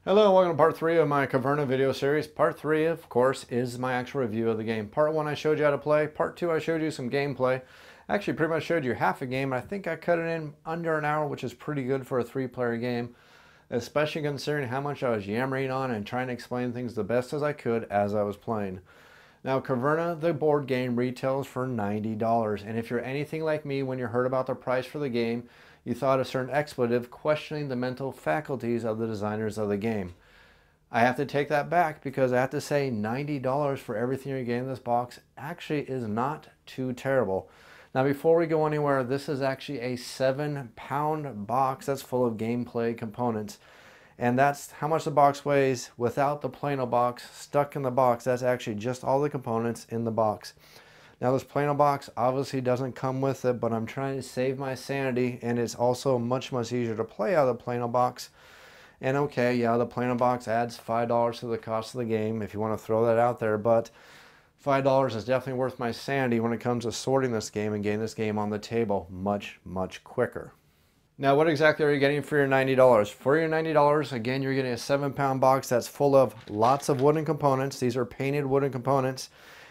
Hello, welcome to part 3 of my Caverna video series. Part 3, of course, is my actual review of the game. Part 1 I showed you how to play. Part 2 I showed you some gameplay. Actually, pretty much showed you half a game. I think I cut it in under an hour, which is pretty good for a 3-player game, especially considering how much I was yammering on and trying to explain things the best as I could as I was playing. Now, Caverna, the board game, retails for $90, and if you're anything like me, when you heard about the price for the game, you thought a certain expletive, questioning the mental faculties of the designers of the game. I have to take that back because I have to say $90 for everything you're getting in this box actually is not too terrible. Now, before we go anywhere, this is actually a 7-pound box that's full of gameplay components. And that's how much the box weighs without the Plano box stuck in the box. That's actually just all the components in the box. Now, this Plano box obviously doesn't come with it, but I'm trying to save my sanity, and it's also much easier to play out of the Plano box. And okay, yeah, the Plano box adds $5 to the cost of the game if you want to throw that out there, but $5 is definitely worth my sanity when it comes to sorting this game and getting this game on the table much quicker. Now, what exactly are you getting for your $90? For your $90, again, you're getting a 7-pound box that's full of lots of wooden components. These are painted wooden components.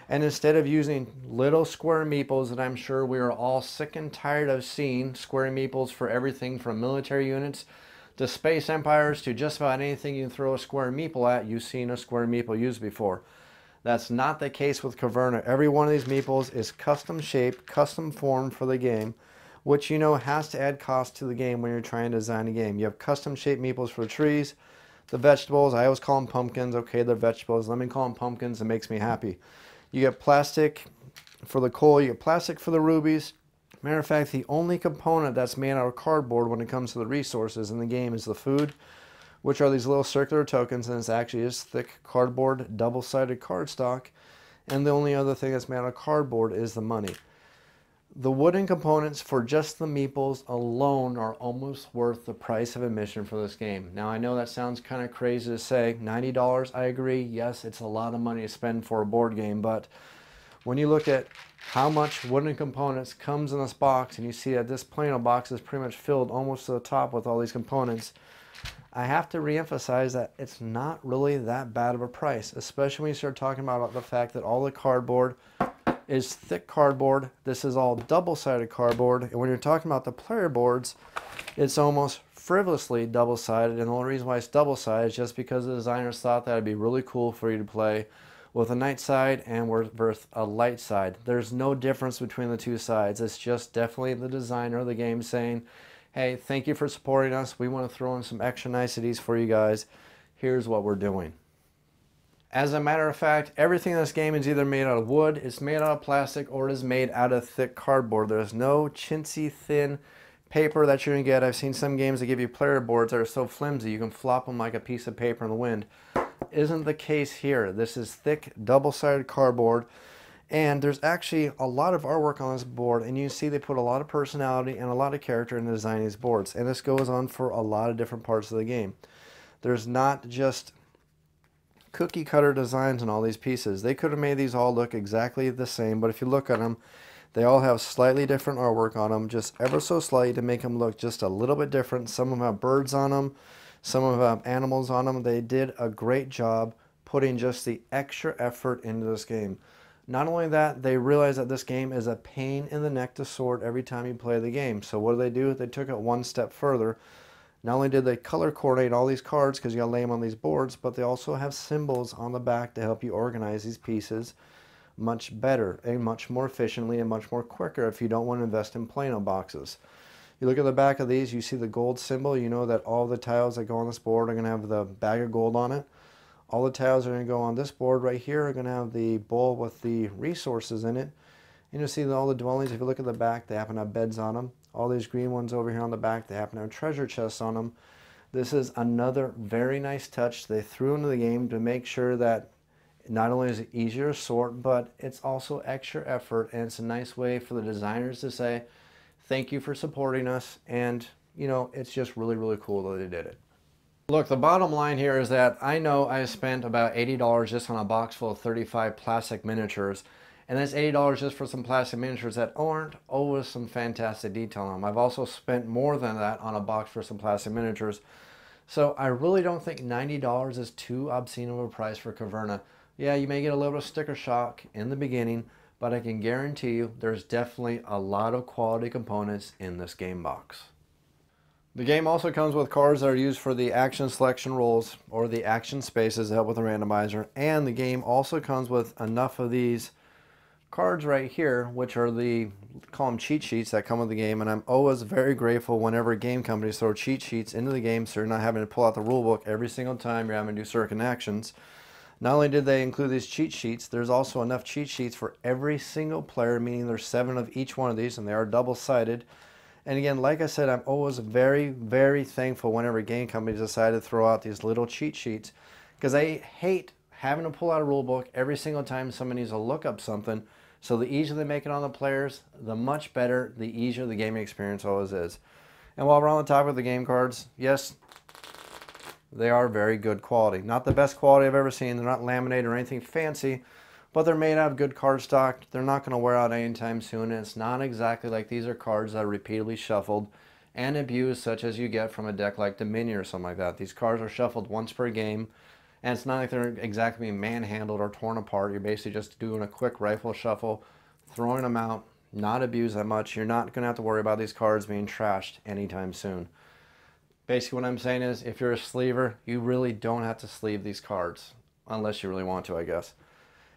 And instead of using little square meeples that I'm sure we are all sick and tired of seeing, square meeples for everything from military units to space empires to just about anything you can throw a square meeple at, you've seen a square meeple used before. That's not the case with Caverna. Every one of these meeples is custom shaped, custom formed for the game, which you know has to add cost to the game when you're trying to design a game. You have custom shaped meeples for the trees, the vegetables. I always call them pumpkins. Okay, they're vegetables. Let me call them pumpkins. It makes me happy. You get plastic for the coal. You get plastic for the rubies. Matter of fact, the only component that's made out of cardboard when it comes to the resources in the game is the food, which are these little circular tokens, and it's actually just thick cardboard, double-sided cardstock. And the only other thing that's made out of cardboard is the money. The wooden components for just the meeples alone are almost worth the price of admission for this game. Now, I know that sounds kind of crazy to say. $90, I agree. Yes, it's a lot of money to spend for a board game, but when you look at how much wooden components comes in this box and you see that this Plano box is pretty much filled almost to the top with all these components, I have to reemphasize that it's not really that bad of a price, especially when you start talking about the fact that all the cardboard is thick cardboard. This is all double-sided cardboard, and when you're talking about the player boards, it's almost frivolously double-sided, and the only reason why it's double-sided is just because the designers thought that would be really cool for you to play with a night side and with a light side. There's no difference between the two sides. It's just definitely the designer of the game saying, hey, thank you for supporting us. We want to throw in some extra niceties for you guys. Here's what we're doing. As a matter of fact, everything in this game is either made out of wood, it's made out of plastic, or it is made out of thick cardboard. There's no chintzy, thin paper that you're going to get. I've seen some games that give you player boards that are so flimsy you can flop them like a piece of paper in the wind. Isn't the case here. This is thick, double-sided cardboard, and there's actually a lot of artwork on this board, and you see they put a lot of personality and a lot of character in the design of these boards, and this goes on for a lot of different parts of the game. There's not just cookie cutter designs on all these pieces. They could have made these all look exactly the same, but if you look at them, they all have slightly different artwork on them, just ever so slightly to make them look just a little bit different. Some of them have birds on them, some of them have animals on them. They did a great job putting just the extra effort into this game. Not only that, they realized that this game is a pain in the neck to sort every time you play the game. So what do? They took it one step further. Not only did they color coordinate all these cards because you gotta lay them on these boards, but they also have symbols on the back to help you organize these pieces much better and much more efficiently and much more quicker if you don't want to invest in Plano boxes. You look at the back of these, you see the gold symbol. You know that all the tiles that go on this board are going to have the bag of gold on it. All the tiles that are going to go on this board right here are going to have the bowl with the resources in it. And you'll see that all the dwellings, if you look at the back, they happen to have beds on them. All these green ones over here on the back, they happen to have treasure chests on them. This is another very nice touch they threw into the game to make sure that not only is it easier to sort, but it's also extra effort, and it's a nice way for the designers to say, thank you for supporting us, and you know, it's just really cool that they did it. Look, the bottom line here is that I know I spent about $80 just on a box full of 35 plastic miniatures, and that's $80 just for some plastic miniatures that aren't always some fantastic detail on them. I've also spent more than that on a box for some plastic miniatures. So I really don't think $90 is too obscene of a price for Caverna. Yeah, you may get a little bit of sticker shock in the beginning, but I can guarantee you there's definitely a lot of quality components in this game box. The game also comes with cards that are used for the action selection rolls or the action spaces to help with the randomizer, and the game also comes with enough of these cards right here, which are the, call them cheat sheets that come with the game, and I'm always very grateful whenever game companies throw cheat sheets into the game so you're not having to pull out the rule book every single time you're having to do certain actions. Not only did they include these cheat sheets, there's also enough cheat sheets for every single player, meaning there's 7 of each one of these, and they are double-sided. And again, like I said, I'm always very, very thankful whenever game companies decide to throw out these little cheat sheets, because I hate having to pull out a rule book every single time somebody needs to look up something. So the easier they make it on the players, the much better, the easier the gaming experience always is. And while we're on the topic of the game cards, yes, they are very good quality. Not the best quality I've ever seen. They're not laminated or anything fancy, but they're made out of good cardstock. They're not going to wear out anytime soon, and it's not exactly like these are cards that are repeatedly shuffled and abused, such as you get from a deck like Dominion or something like that. These cards are shuffled once per game, and it's not like they're exactly being manhandled or torn apart. You're basically just doing a quick rifle shuffle, throwing them out, not abused that much. You're not going to have to worry about these cards being trashed anytime soon. Basically what I'm saying is, if you're a sleever, you really don't have to sleeve these cards, unless you really want to, I guess.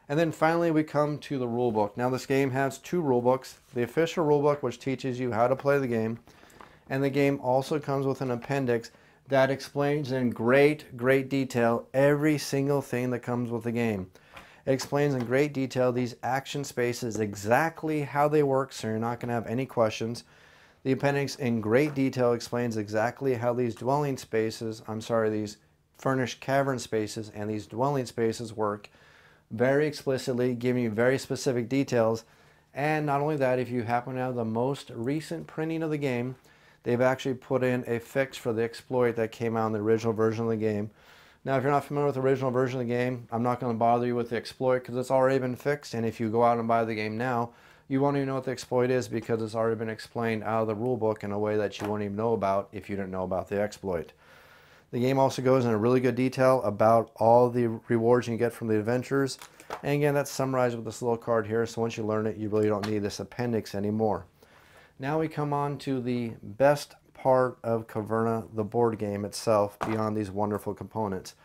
And then finally we come to the rule book. Now this game has 2 rule books. The official rule book, which teaches you how to play the game, and the game also comes with an appendix that explains in great detail every single thing that comes with the game. It explains in great detail these action spaces, exactly how they work, so you're not going to have any questions. The appendix in great detail explains exactly how these dwelling spaces, these furnished cavern spaces and these dwelling spaces work, very explicitly, giving you very specific details. And not only that, if you happen to have the most recent printing of the game, they've actually put in a fix for the exploit that came out in the original version of the game. Now, if you're not familiar with the original version of the game, I'm not going to bother you with the exploit because it's already been fixed, and if you go out and buy the game now, you won't even know what the exploit is because it's already been explained out of the rule book in a way that you won't even know about if you didn't know about the exploit. The game also goes into really good detail about all the rewards you get from the adventures. And again, that's summarized with this little card here, so once you learn it, you really don't need this appendix anymore. Now we come on to the best part of Caverna, the board game itself, beyond these wonderful components.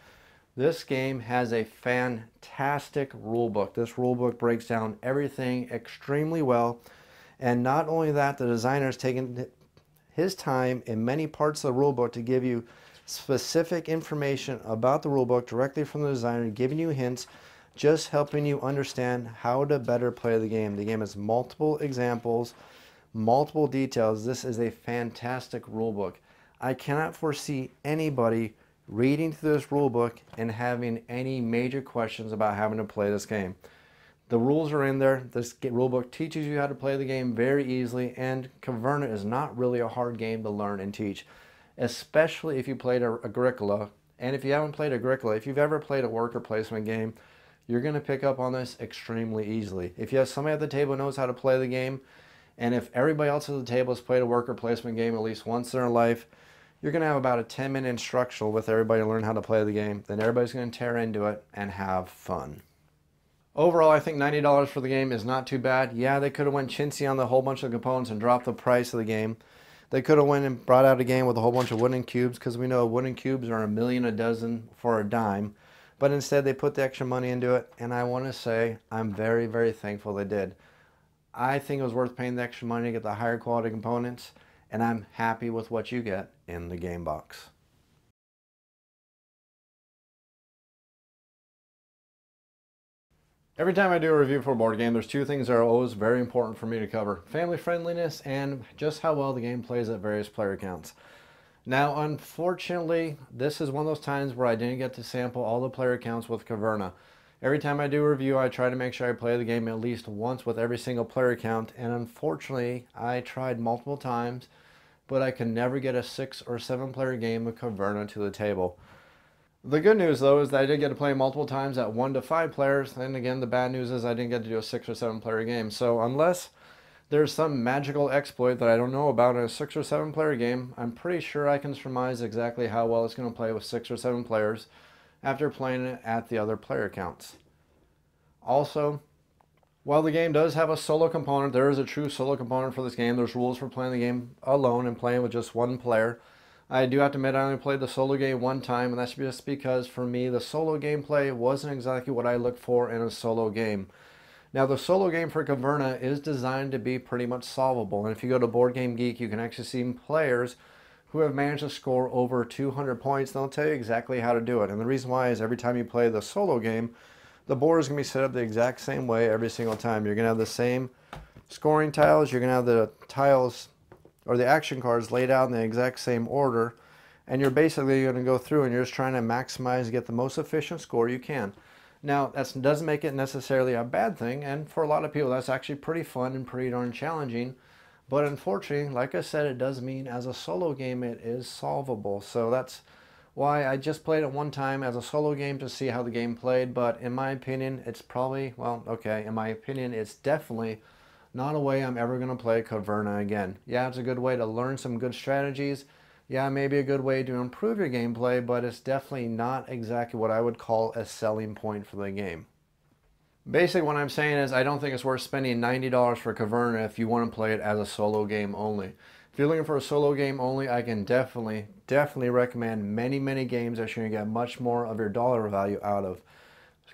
This game has a fantastic rulebook. This rulebook breaks down everything extremely well. And not only that, the designer has taken his time in many parts of the rulebook to give you specific information about the rulebook directly from the designer, giving you hints, just helping you understand how to better play the game. The game has multiple examples, multiple details. This is a fantastic rulebook. I cannot foresee anybody reading through this rulebook and having any major questions about having to play this game. The rules are in there. This rulebook teaches you how to play the game very easily, and Caverna is not really a hard game to learn and teach, especially if you played Agricola. And if you haven't played Agricola, if you've ever played a worker placement game, you're going to pick up on this extremely easily. If you have somebody at the table who knows how to play the game, and if everybody else at the table has played a worker placement game at least once in their life, you're going to have about a 10-minute instructional with everybody to learn how to play the game. Then everybody's going to tear into it and have fun. Overall, I think $90 for the game is not too bad. Yeah, they could have went chintzy on the whole bunch of components and dropped the price of the game. They could have went and brought out a game with a whole bunch of wooden cubes, because we know wooden cubes are $1 million a dozen for a dime. But instead, they put the extra money into it, and I want to say I'm very, very thankful they did. I think it was worth paying the extra money to get the higher quality components, and I'm happy with what you get in the game box. Every time I do a review for a board game, there's 2 things that are always very important for me to cover: family friendliness and just how well the game plays at various player counts. Now, unfortunately, this is one of those times where I didn't get to sample all the player counts with Caverna. Every time I do a review, I try to make sure I play the game at least once with every single player count, and unfortunately, I tried multiple times, but I could never get a 6 or 7 player game of Caverna to the table. The good news, though, is that I did get to play multiple times at 1 to 5 players, and again, the bad news is I didn't get to do a 6 or 7 player game. So unless there's some magical exploit that I don't know about in a 6 or 7 player game, I'm pretty sure I can surmise exactly how well it's going to play with 6 or 7 players after playing it at the other player counts. Also, while the game does have a solo component, there is a true solo component for this game. There's rules for playing the game alone and playing with just one player. I do have to admit I only played the solo game one time, and that's just because for me the solo gameplay wasn't exactly what I look for in a solo game. Now the solo game for Caverna is designed to be pretty much solvable, and if you go to Board Game Geek you can actually see players who have managed to score over 200 points, and they'll tell you exactly how to do it. And the reason why is every time you play the solo game, the board is going to be set up the exact same way every single time. You're going to have the same scoring tiles. You're going to have the tiles or the action cards laid out in the exact same order. And you're basically going to go through and you're just trying to maximize, get the most efficient score you can. Now, that doesn't make it necessarily a bad thing. And for a lot of people, that's actually pretty fun and pretty darn challenging. But unfortunately, like I said, it does mean as a solo game, it is solvable. So that's why I just played it one time as a solo game to see how the game played, but in my opinion, it's probably, well, okay, in my opinion, it's definitely not a way I'm ever going to play Caverna again. Yeah, it's a good way to learn some good strategies. Yeah, maybe a good way to improve your gameplay, but it's definitely not exactly what I would call a selling point for the game. Basically, what I'm saying is I don't think it's worth spending $90 for Caverna if you want to play it as a solo game only. If you're looking for a solo game only, I can definitely recommend many games that you're going to get much more of your dollar value out of.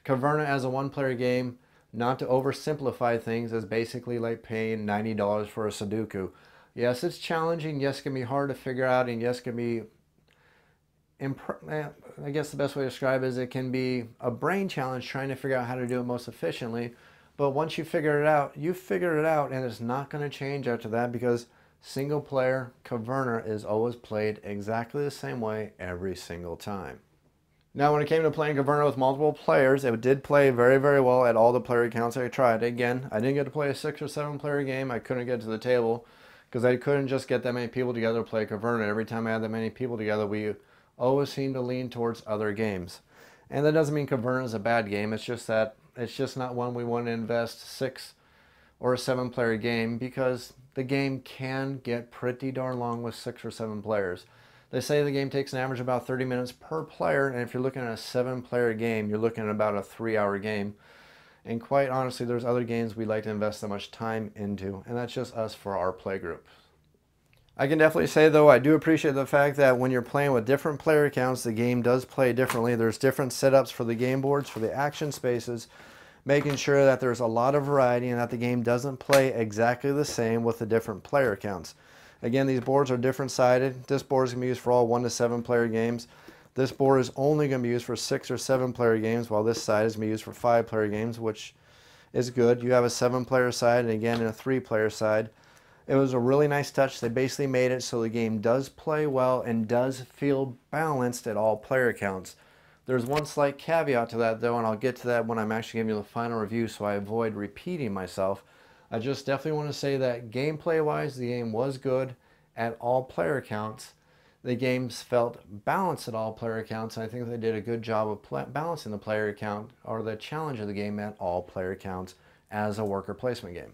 Caverna as a one-player game, not to oversimplify things, is basically like paying $90 for a Sudoku. Yes, it's challenging. Yes, it can be hard to figure out, and yes, it can be, I guess the best way to describe it is it can be a brain challenge trying to figure out how to do it most efficiently. But once you figure it out, you figure it out, and it's not going to change after that because single player Caverna is always played exactly the same way every single time. Now when it came to playing Caverna with multiple players, it did play very well at all the player counts I tried. Again, I didn't get to play a 6 or 7 player game. I couldn't get to the table because I couldn't just get that many people together to play Caverna. Every time I had that many people together, we always seemed to lean towards other games. And that doesn't mean Caverna is a bad game. It's just that it's just not one we want to invest 6 or a 7 player game because the game can get pretty darn long with 6 or 7 players. They say the game takes an average of about 30 minutes per player, and if you're looking at a 7 player game, you're looking at about a 3-hour game. And quite honestly, there's other games we like to invest that much time into, and that's just us for our play group. I can definitely say though, I do appreciate the fact that when you're playing with different player counts, the game does play differently. There's different setups for the game boards, for the action spaces, making sure that there's a lot of variety and that the game doesn't play exactly the same with the different player counts. Again, these boards are different sided. This board is going to be used for all 1 to 7 player games. This board is only going to be used for 6 or 7 player games, while this side is going to be used for 5 player games, which is good. You have a 7 player side and again a 3 player side. It was a really nice touch. They basically made it so the game does play well and does feel balanced at all player counts. There's one slight caveat to that though, and I'll get to that when I'm actually giving you the final review so I avoid repeating myself. I just definitely want to say that gameplay wise the game was good at all player counts. The games felt balanced at all player counts, and I think they did a good job of balancing the player count or the challenge of the game at all player counts as a worker placement game.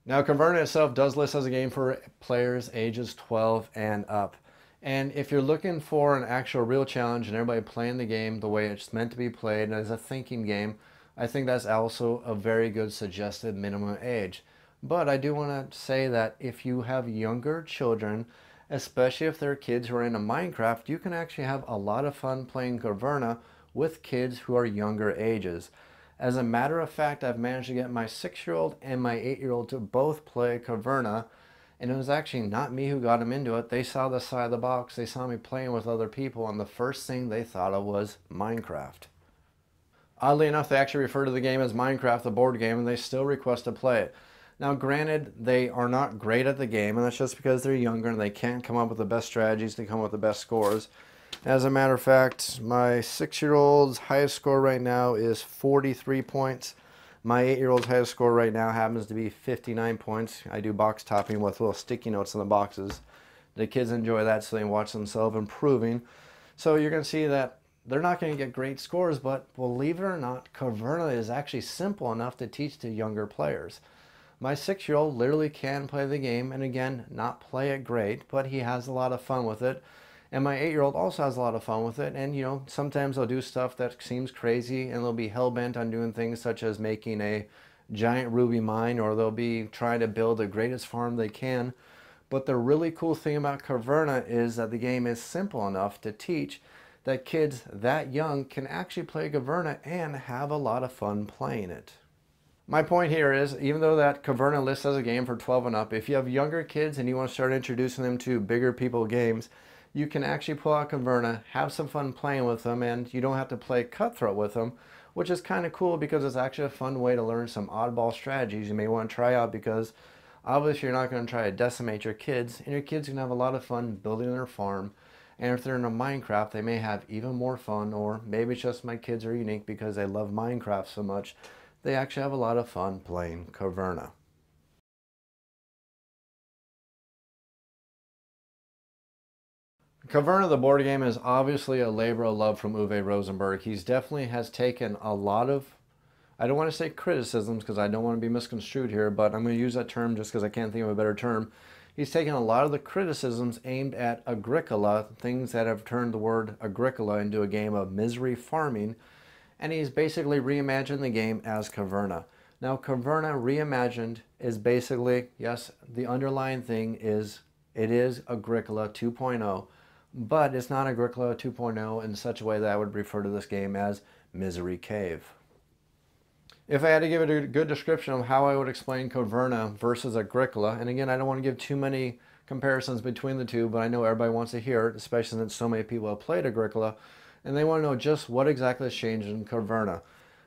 Now Caverna itself does list as a game for players ages 12 and up. And if you're looking for an actual real challenge and everybody playing the game the way it's meant to be played as a thinking game, I think that's also a very good suggested minimum age. But I do want to say that if you have younger children, especially if they're kids who are into Minecraft, you can actually have a lot of fun playing Caverna with kids who are younger ages. As a matter of fact, I've managed to get my 6-year-old and my 8-year-old to both play Caverna. And it was actually not me who got them into it. They saw the side of the box, they saw me playing with other people, and the first thing they thought of was Minecraft. Oddly enough, they actually refer to the game as Minecraft, the board game, and they still request to play it. Now granted, they are not great at the game, and that's just because they're younger and they can't come up with the best strategies to come up with the best scores. As a matter of fact, my 6-year-old's highest score right now is 43 points. My 8-year-old's highest score right now happens to be 59 points. I do box topping with little sticky notes in the boxes. The kids enjoy that, so they watch themselves improving. So you're going to see that they're not going to get great scores, but believe it or not, Caverna is actually simple enough to teach to younger players. My 6-year-old literally can play the game, and again, not play it great, but he has a lot of fun with it. And my 8-year-old also has a lot of fun with it, and you know, sometimes they'll do stuff that seems crazy, and they'll be hell-bent on doing things such as making a giant ruby mine, or they'll be trying to build the greatest farm they can. But the really cool thing about Caverna is that the game is simple enough to teach that kids that young can actually play Caverna and have a lot of fun playing it. My point here is, even though that Caverna lists as a game for 12 and up, if you have younger kids and you want to start introducing them to bigger people games, you can actually pull out Caverna, have some fun playing with them, and you don't have to play cutthroat with them, which is kind of cool because it's actually a fun way to learn some oddball strategies you may want to try out, because obviously you're not going to try to decimate your kids, and your kids can have a lot of fun building their farm. And if they're in a Minecraft, they may have even more fun, or maybe it's just my kids are unique because they love Minecraft so much. They actually have a lot of fun playing Caverna. Caverna, the board game, is obviously a labor of love from Uwe Rosenberg. He's definitely has taken a lot of, I don't want to say criticisms because I don't want to be misconstrued here, but I'm going to use that term just because I can't think of a better term. He's taken a lot of the criticisms aimed at Agricola, things that have turned the word Agricola into a game of misery farming, and he's basically reimagined the game as Caverna. Now, Caverna reimagined is basically, yes, the underlying thing is it is Agricola 2.0, but it's not Agricola 2.0 in such a way that I would refer to this game as Misery Cave. If I had to give it a good description of how I would explain Caverna versus Agricola, and again, I don't want to give too many comparisons between the two, but I know everybody wants to hear it, especially since so many people have played Agricola, and they want to know just what exactly has changed in Caverna.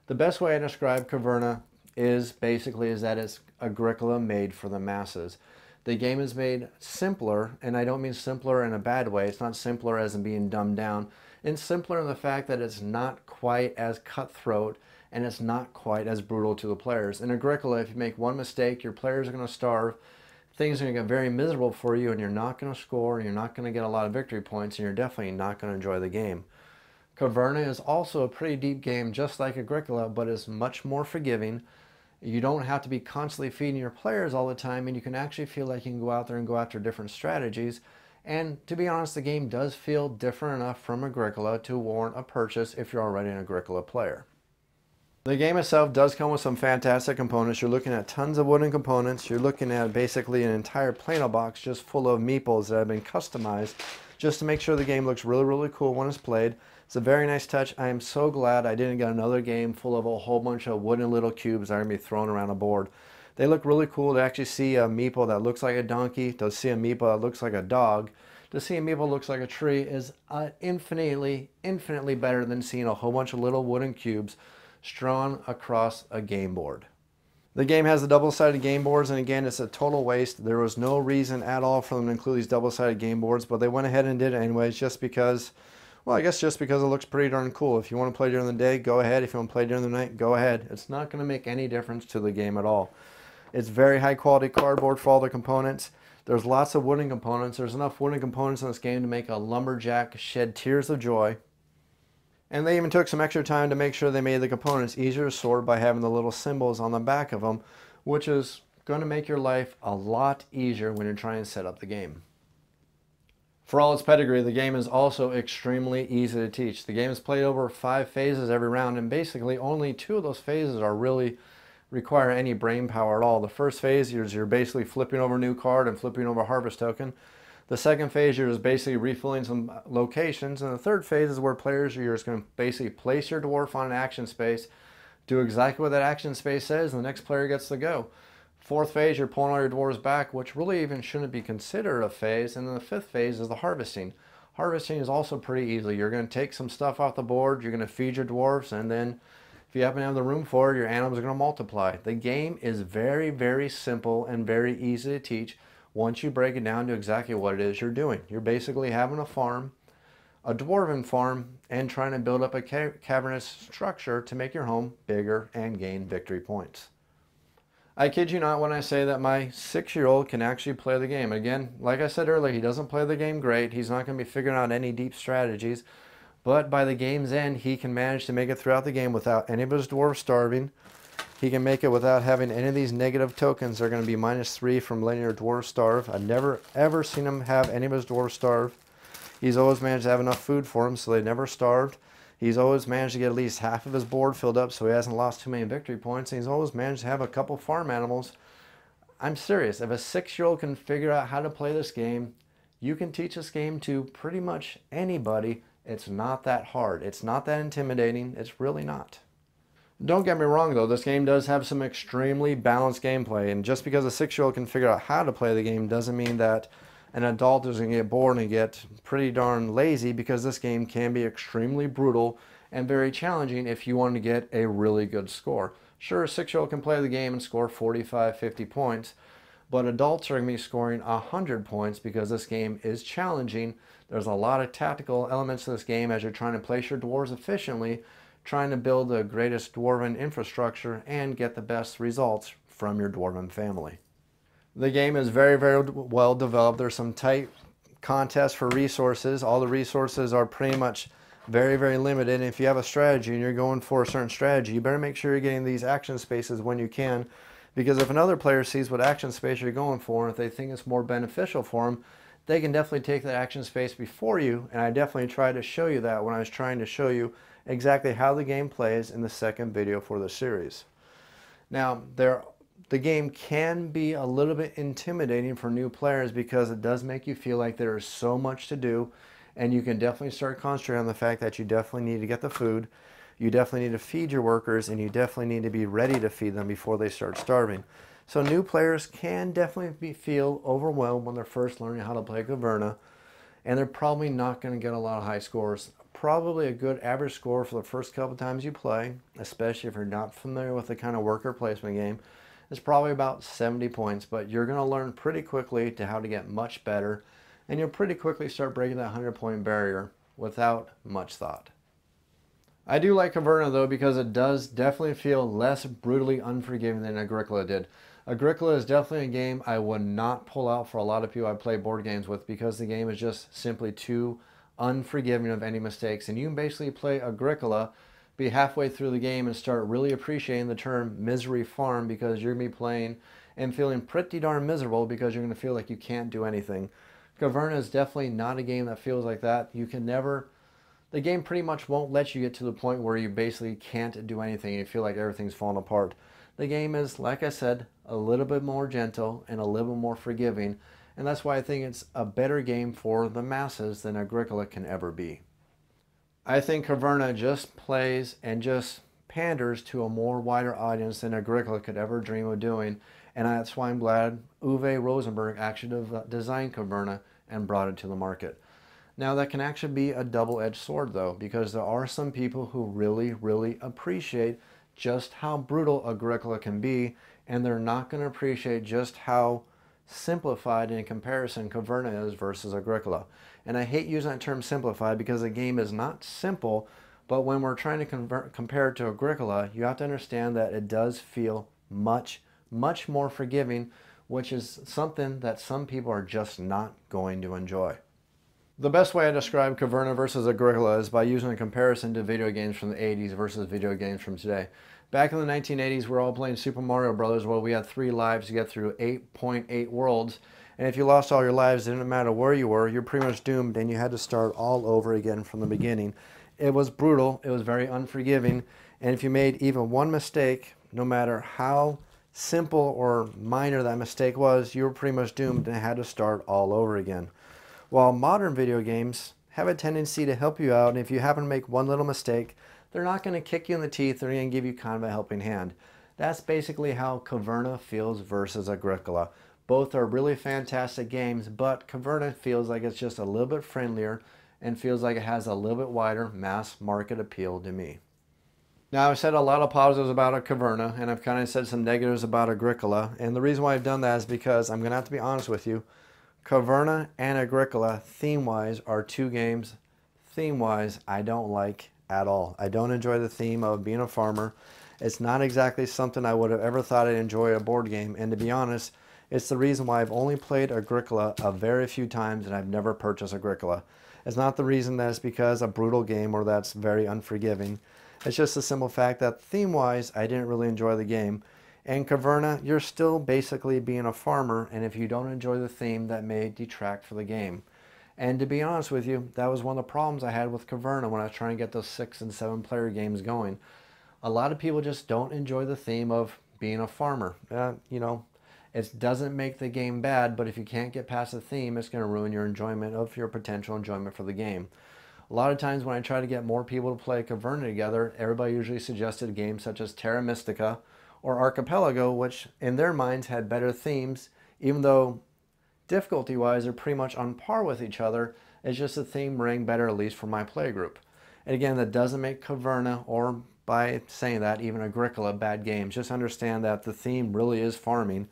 The best way I describe Caverna is basically that it's Agricola made for the masses. The game is made simpler, and I don't mean simpler in a bad way. It's not simpler as in being dumbed down. It's simpler in the fact that it's not quite as cutthroat, and it's not quite as brutal to the players. In Agricola, if you make one mistake, your players are going to starve, things are going to get very miserable for you, and you're not going to score, and you're not going to get a lot of victory points, and you're definitely not going to enjoy the game. Caverna is also a pretty deep game, just like Agricola, but is much more forgiving. You don't have to be constantly feeding your players all the time, and you can actually feel like you can go out there and go after different strategies. And to be honest, the game does feel different enough from Agricola to warrant a purchase if you're already an Agricola player. The game itself does come with some fantastic components. You're looking at tons of wooden components. You're looking at basically an entire Plano box just full of meeples that have been customized just to make sure the game looks really, really cool when it's played. It's a very nice touch. I am so glad I didn't get another game full of a whole bunch of wooden little cubes that are going to be thrown around a board. They look really cool to actually see a meeple that looks like a donkey, to see a meeple that looks like a dog, to see a meeple that looks like a tree is infinitely, infinitely better than seeing a whole bunch of little wooden cubes strewn across a game board. The game has the double-sided game boards, and again, it's a total waste. There was no reason at all for them to include these double-sided game boards, but they went ahead and did it anyways just because, well, I guess just because it looks pretty darn cool. If you want to play during the day, go ahead. If you want to play during the night, go ahead. It's not going to make any difference to the game at all. It's very high-quality cardboard for all the components. There's lots of wooden components. There's enough wooden components in this game to make a lumberjack shed tears of joy. And they even took some extra time to make sure they made the components easier to sort by having the little symbols on the back of them, which is going to make your life a lot easier when you're trying to set up the game. For all its pedigree, the game is also extremely easy to teach. The game is played over 5 phases every round, and basically only 2 of those phases are really require any brain power at all. The first phase is you're basically flipping over a new card and flipping over a harvest token. The second phase, you're just basically refilling some locations. And the third phase is where players are just going to basically place your dwarf on an action space, do exactly what that action space says, and the next player gets to go. Fourth phase, you're pulling all your dwarves back, which really even shouldn't be considered a phase. And then the fifth phase is the harvesting. Harvesting is also pretty easy. You're going to take some stuff off the board, you're going to feed your dwarves, and then if you happen to have the room for it, your animals are going to multiply. The game is very, very simple and very easy to teach once you break it down to exactly what it is you're doing. You're basically having a farm, a dwarven farm, and trying to build up a cavernous structure to make your home bigger and gain victory points. I kid you not when I say that my 6-year-old can actually play the game. Again, like I said earlier, he doesn't play the game great. He's not going to be figuring out any deep strategies. But by the game's end, he can manage to make it throughout the game without any of his dwarves starving. He can make it without having any of these negative tokens. They're going to be -3 from letting your dwarves starve. I've never ever seen him have any of his dwarves starve. He's always managed to have enough food for him, so they never starved. He's always managed to get at least half of his board filled up, so he hasn't lost too many victory points. And he's always managed to have a couple farm animals. I'm serious. If a 6-year-old can figure out how to play this game, you can teach this game to pretty much anybody. It's not that hard. It's not that intimidating. It's really not. Don't get me wrong though, this game does have some extremely balanced gameplay, and just because a 6-year-old can figure out how to play the game doesn't mean that an adult is going to get bored and get pretty darn lazy, because this game can be extremely brutal and very challenging if you want to get a really good score. Sure, a 6-year-old can play the game and score 45, 50 points, but adults are going to be scoring 100 points because this game is challenging. There's a lot of tactical elements to this game as you're trying to place your dwarves efficiently, trying to build the greatest dwarven infrastructure and get the best results from your dwarven family. The game is very, very well developed. There's some tight contests for resources. All the resources are pretty much very, very limited. And if you have a strategy and you're going for a certain strategy, you better make sure you're getting these action spaces when you can, because if another player sees what action space you're going for, and if they think it's more beneficial for them, they can definitely take that action space before you. And I definitely tried to show you that when I was trying to show you exactly how the game plays in the second video for the series. Now, the game can be a little bit intimidating for new players because it does make you feel like there is so much to do, and you can definitely start concentrating on the fact that you definitely need to get the food, you definitely need to feed your workers, and you definitely need to be ready to feed them before they start starving. So new players can definitely feel overwhelmed when they're first learning how to play Caverna, and they're probably not going to get a lot of high scores. Probably a good average score for the first couple times you play, especially if you're not familiar with the kind of worker placement game, is probably about 70 points, but you're going to learn pretty quickly to how to get much better, and you'll pretty quickly start breaking that 100-point barrier without much thought. I do like Caverna though, because it does definitely feel less brutally unforgiving than Agricola did. Agricola is definitely a game I would not pull out for a lot of people I play board games with, because the game is just simply too unforgiving of any mistakes. And you can basically play Agricola, be halfway through the game, and start really appreciating the term misery farm, because you're going to be playing and feeling pretty darn miserable because you're going to feel like you can't do anything. Caverna is definitely not a game that feels like that. You can never, the game pretty much won't let you get to the point where you basically can't do anything and you feel like everything's falling apart. The game is, like I said, a little bit more gentle and a little more forgiving, and that's why I think it's a better game for the masses than Agricola can ever be. I think Caverna just plays and just panders to a more wider audience than Agricola could ever dream of doing, and that's why I'm glad Uwe Rosenberg actually designed Caverna and brought it to the market. Now that can actually be a double-edged sword though, because there are some people who really, really appreciate just how brutal Agricola can be, and they're not going to appreciate just how simplified in comparison Caverna is versus Agricola. And I hate using that term simplified because the game is not simple, but when we're trying to compare it to Agricola, you have to understand that it does feel much, much more forgiving, which is something that some people are just not going to enjoy. The best way I describe Caverna versus Agricola is by using a comparison to video games from the 80s versus video games from today. Back in the 1980s, we're all playing Super Mario Brothers. Well, we had 3 lives to get through 8.8 worlds. And if you lost all your lives, it didn't matter where you were, you're pretty much doomed, and you had to start all over again from the beginning. It was brutal, it was very unforgiving, and if you made even one mistake, no matter how simple or minor that mistake was, you were pretty much doomed and had to start all over again. While modern video games have a tendency to help you out, and if you happen to make one little mistake, they're not going to kick you in the teeth, they're going to give you kind of a helping hand. That's basically how Caverna feels versus Agricola. Both are really fantastic games, but Caverna feels like it's just a little bit friendlier and feels like it has a little bit wider mass market appeal to me. Now, I've said a lot of positives about Caverna, and I've kind of said some negatives about Agricola, and the reason why I've done that is because I'm going to have to be honest with you. Caverna and Agricola, theme-wise, are 2 games, theme-wise, I don't like at all. I don't enjoy the theme of being a farmer. It's not exactly something I would have ever thought I'd enjoy a board game, and to be honest, it's the reason why I've only played Agricola a very few times and I've never purchased Agricola. It's not the reason that it's because a brutal game or that's very unforgiving. It's just a simple fact that theme-wise, I didn't really enjoy the game. And Caverna, you're still basically being a farmer, and if you don't enjoy the theme, that may detract for the game. And to be honest with you, that was one of the problems I had with Caverna when I was trying to get those 6 and 7 player games going. A lot of people just don't enjoy the theme of being a farmer. You know, it doesn't make the game bad, but if you can't get past the theme, it's going to ruin your enjoyment of your potential enjoyment for the game. A lot of times when I try to get more people to play Caverna together, everybody usually suggested games such as Terra Mystica or Archipelago, which in their minds had better themes, even though difficulty-wise they're pretty much on par with each other. It's just the theme rang better, at least for my play group. And again, that doesn't make Caverna, or by saying that, even Agricola, bad games. Just understand that the theme really is farming.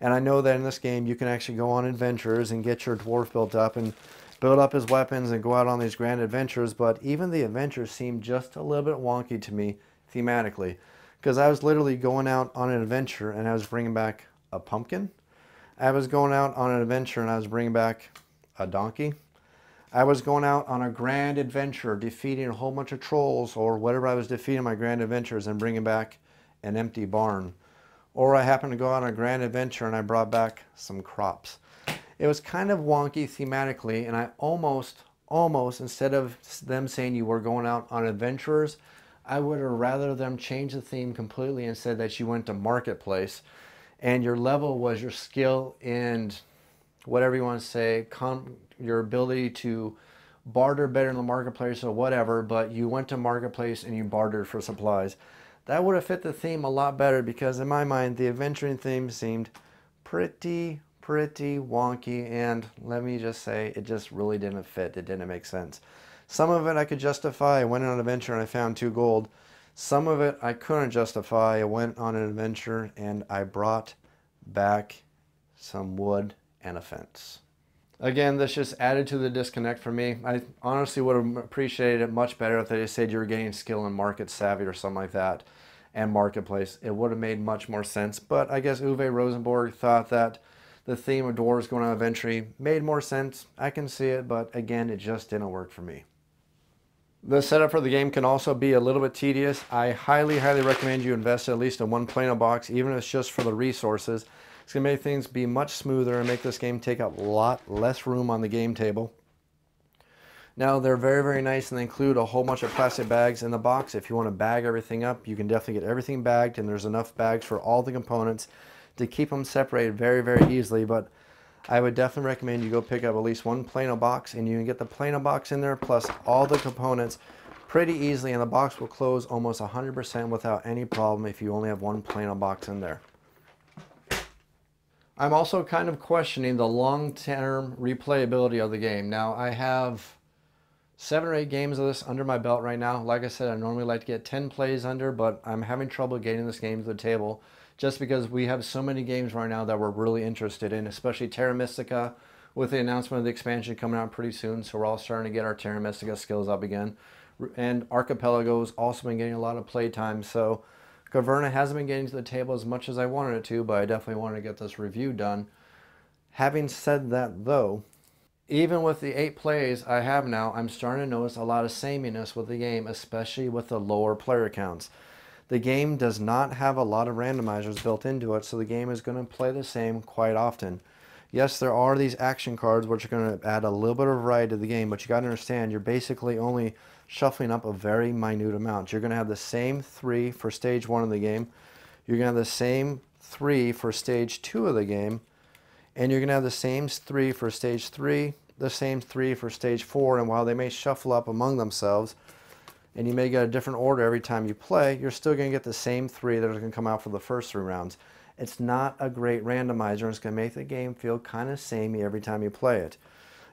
And I know that in this game you can actually go on adventures and get your dwarf built up and build up his weapons and go out on these grand adventures, but even the adventures seemed just a little bit wonky to me thematically, because I was literally going out on an adventure and I was bringing back a pumpkin. I was going out on an adventure and I was bringing back a donkey. I was going out on a grand adventure defeating a whole bunch of trolls or whatever I was defeating my grand adventures and bringing back an empty barn. Or I happened to go out on a grand adventure and I brought back some crops. It was kind of wonky thematically, and I almost, instead of them saying you were going out on adventures, I would have rather them change the theme completely and said that you went to marketplace and your level was your skill and whatever you want to say, your ability to barter better in the marketplace or whatever, but you went to marketplace and you bartered for supplies. That would have fit the theme a lot better, because in my mind the adventuring theme seemed pretty wonky, and let me just say, it just really didn't fit. It didn't make sense. Some of it I could justify. I went on an adventure and I found 2 gold. Some of it I couldn't justify. I went on an adventure and I brought back some wood and a fence. Again, this just added to the disconnect for me. I honestly would have appreciated it much better if they just said you were getting skill in market savvy or something like that, and marketplace. It would have made much more sense, but I guess Uwe Rosenberg thought that the theme of dwarves going on adventure made more sense. I can see it, but again, it just didn't work for me. The setup for the game can also be a little bit tedious. I highly recommend you invest at least in 1 Plano box, even if it's just for the resources. It's going to make things be much smoother and make this game take up a lot less room on the game table. Now, they're very nice, and they include a whole bunch of plastic bags in the box. If you want to bag everything up, you can definitely get everything bagged, and there's enough bags for all the components to keep them separated very easily. But I would definitely recommend you go pick up at least 1 Plano box, and you can get the Plano box in there plus all the components pretty easily, and the box will close almost 100% without any problem if you only have 1 Plano box in there. I'm also kind of questioning the long-term replayability of the game. Now, I have 7 or 8 games of this under my belt right now. Like I said, I normally like to get 10 plays under, but I'm having trouble getting this game to the table just because we have so many games right now that we're really interested in, especially Terra Mystica, with the announcement of the expansion coming out pretty soon. So we're all starting to get our Terra Mystica skills up again. And Archipelago's also been getting a lot of play time. So Caverna hasn't been getting to the table as much as I wanted it to, but I definitely wanted to get this review done. Having said that though, even with the 8 plays I have now, I'm starting to notice a lot of sameness with the game, especially with the lower player counts. The game does not have a lot of randomizers built into it, so the game is going to play the same quite often. Yes, there are these action cards which are going to add a little bit of variety to the game, but you got to understand you're basically only shuffling up a very minute amount. You're going to have the same 3 for stage 1 of the game. You're going to have the same 3 for stage 2 of the game. And you're going to have the same 3 for stage 3, the same 3 for stage 4, and while they may shuffle up among themselves, and you may get a different order every time you play, you're still going to get the same 3 that are going to come out for the first 3 rounds. It's not a great randomizer, and it's going to make the game feel kind of samey every time you play it.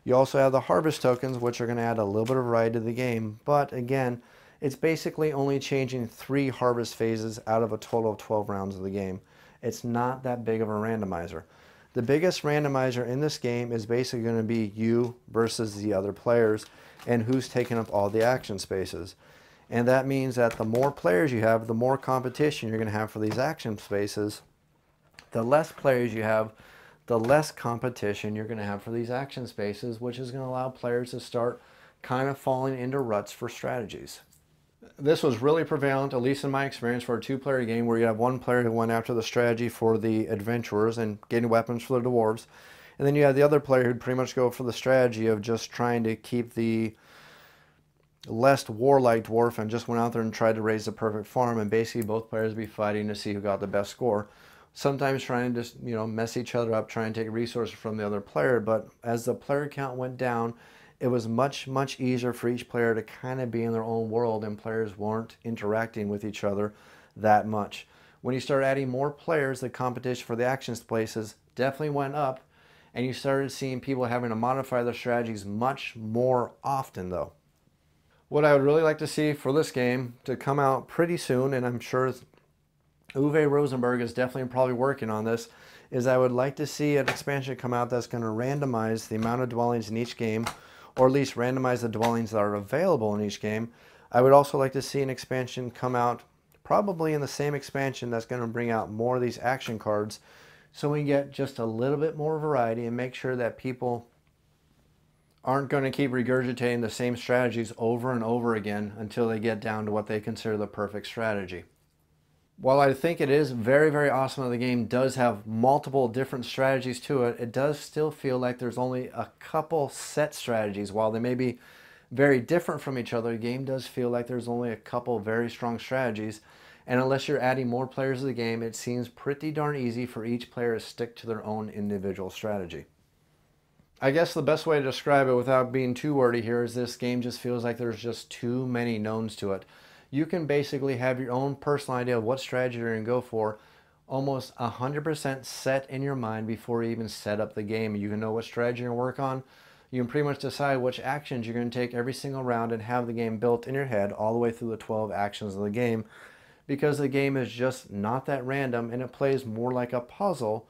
You also have the harvest tokens, which are going to add a little bit of variety to the game, but again, it's basically only changing 3 harvest phases out of a total of 12 rounds of the game. It's not that big of a randomizer. The biggest randomizer in this game is basically going to be you versus the other players and who's taking up all the action spaces. And that means that the more players you have, the more competition you're going to have for these action spaces. The less players you have, the less competition you're going to have for these action spaces, which is going to allow players to start kind of falling into ruts for strategies. This was really prevalent, at least in my experience, for a two-player game where you have one player who went after the strategy for the adventurers and getting weapons for the dwarves. And then you have the other player who'd pretty much go for the strategy of just trying to keep the less warlike dwarf and just went out there and tried to raise the perfect farm, and basically both players be fighting to see who got the best score. Sometimes trying to just, mess each other up, trying to take resources from the other player, but as the player count went down, it was much, much easier for each player to kind of be in their own world, and players weren't interacting with each other that much. When you start adding more players, the competition for the actions places definitely went up, and you started seeing people having to modify their strategies much more often though. What I would really like to see for this game to come out pretty soon, and I'm sure Uwe Rosenberg is definitely probably working on this, is I would like to see an expansion come out that's going to randomize the amount of dwellings in each game, or at least randomize the dwellings that are available in each game. I would also like to see an expansion come out, probably in the same expansion, that's going to bring out more of these action cards, so we get just a little bit more variety and make sure that people aren't going to keep regurgitating the same strategies over and over again until they get down to what they consider the perfect strategy. While I think it is very, very awesome that the game does have multiple different strategies to it, it does still feel like there's only a couple set strategies. While they may be very different from each other, the game does feel like there's only a couple very strong strategies. And unless you're adding more players to the game, it seems pretty darn easy for each player to stick to their own individual strategy. I guess the best way to describe it without being too wordy here is this game just feels like there's just too many knowns to it. You can basically have your own personal idea of what strategy you're going to go for, almost 100% set in your mind before you even set up the game. You can know what strategy you're going to work on. You can pretty much decide which actions you're going to take every single round and have the game built in your head all the way through the 12 actions of the game, because the game is just not that random and it plays more like a puzzle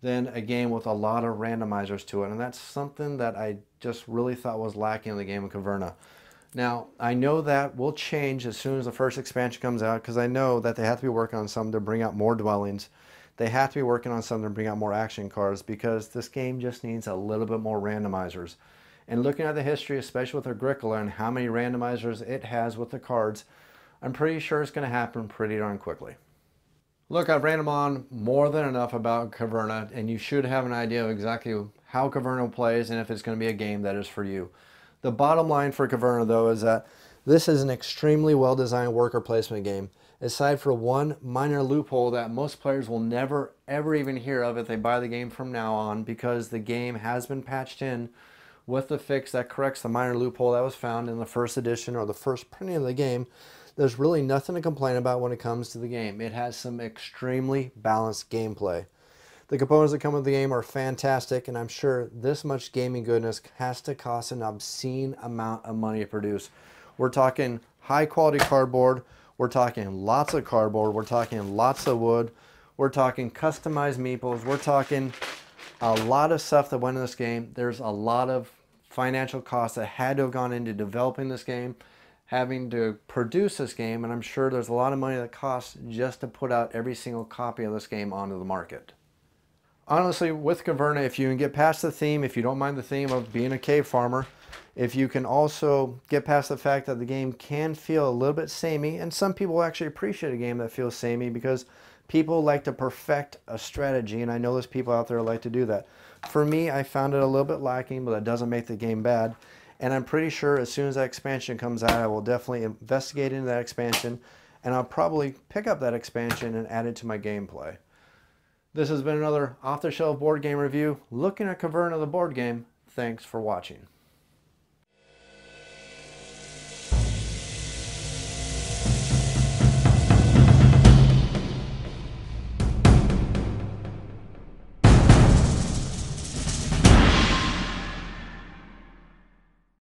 than a game with a lot of randomizers to it. And that's something that I just really thought was lacking in the game of Caverna. Now, I know that will change as soon as the first expansion comes out, because I know that they have to be working on something to bring out more dwellings. They have to be working on something to bring out more action cards, because this game just needs a little bit more randomizers. And looking at the history, especially with Agricola and how many randomizers it has with the cards, I'm pretty sure it's going to happen pretty darn quickly. Look, I've ranted on more than enough about Caverna, and you should have an idea of exactly how Caverna plays and if it's going to be a game that is for you. The bottom line for Caverna, though, is that this is an extremely well-designed worker placement game, aside for one minor loophole that most players will never, ever even hear of if they buy the game from now on, because the game has been patched in with the fix that corrects the minor loophole that was found in the first edition or the first printing of the game. There's really nothing to complain about when it comes to the game. It has some extremely balanced gameplay. The components that come with the game are fantastic, and I'm sure this much gaming goodness has to cost an obscene amount of money to produce. We're talking high quality cardboard, we're talking lots of cardboard, we're talking lots of wood, we're talking customized meeples, we're talking a lot of stuff that went in this game. There's a lot of financial costs that had to have gone into developing this game, having to produce this game, and I'm sure there's a lot of money that costs just to put out every single copy of this game onto the market. Honestly, with Caverna, if you can get past the theme, if you don't mind the theme of being a cave farmer, if you can also get past the fact that the game can feel a little bit samey, and some people actually appreciate a game that feels samey because people like to perfect a strategy, and I know there's people out there who like to do that. For me, I found it a little bit lacking, but that doesn't make the game bad. And I'm pretty sure as soon as that expansion comes out, I will definitely investigate into that expansion, and I'll probably pick up that expansion and add it to my gameplay. This has been another off-the-shelf board game review looking at Caverna the board game. Thanks for watching.